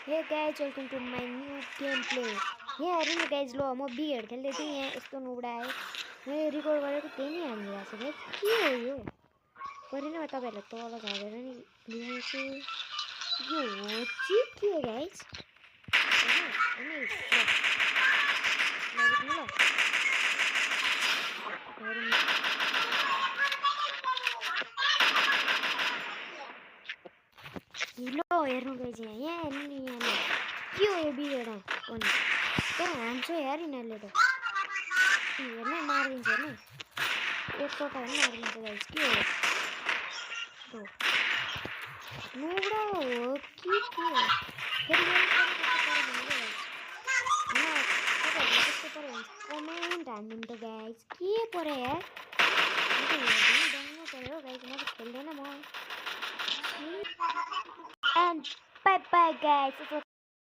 Hey guys, welcome to my new gameplay. हेर्नु न guys लो म बिएड खेल्दै थिएँ यहाँ यस्तो नुबडा आयो मैले रिकर्ड गरेको त्यही नै हानिरहेको छ गाइज के हो यो परेन म तपाईँहरूलाई तल झरेर नि देखाउँछु यो हो चिट के हो गाइज लो हेर्नु गाइज यहाँ हेर्नु नि यहाँ के हो यो बिएड पनि तर हान्छ यार यिनीहरूले त हेर्नु मारिदिन्छ हेर्नु एकपल्ट हेर्नु मारिदिन्छ गाइज के हो नुबडा हो कि के हो फेरि कमेन्ट हान्नु त गाइज के पऱ्यो यार दङ्गो पऱ्यो गाइज म त खेल्दैन म and bye bye guys.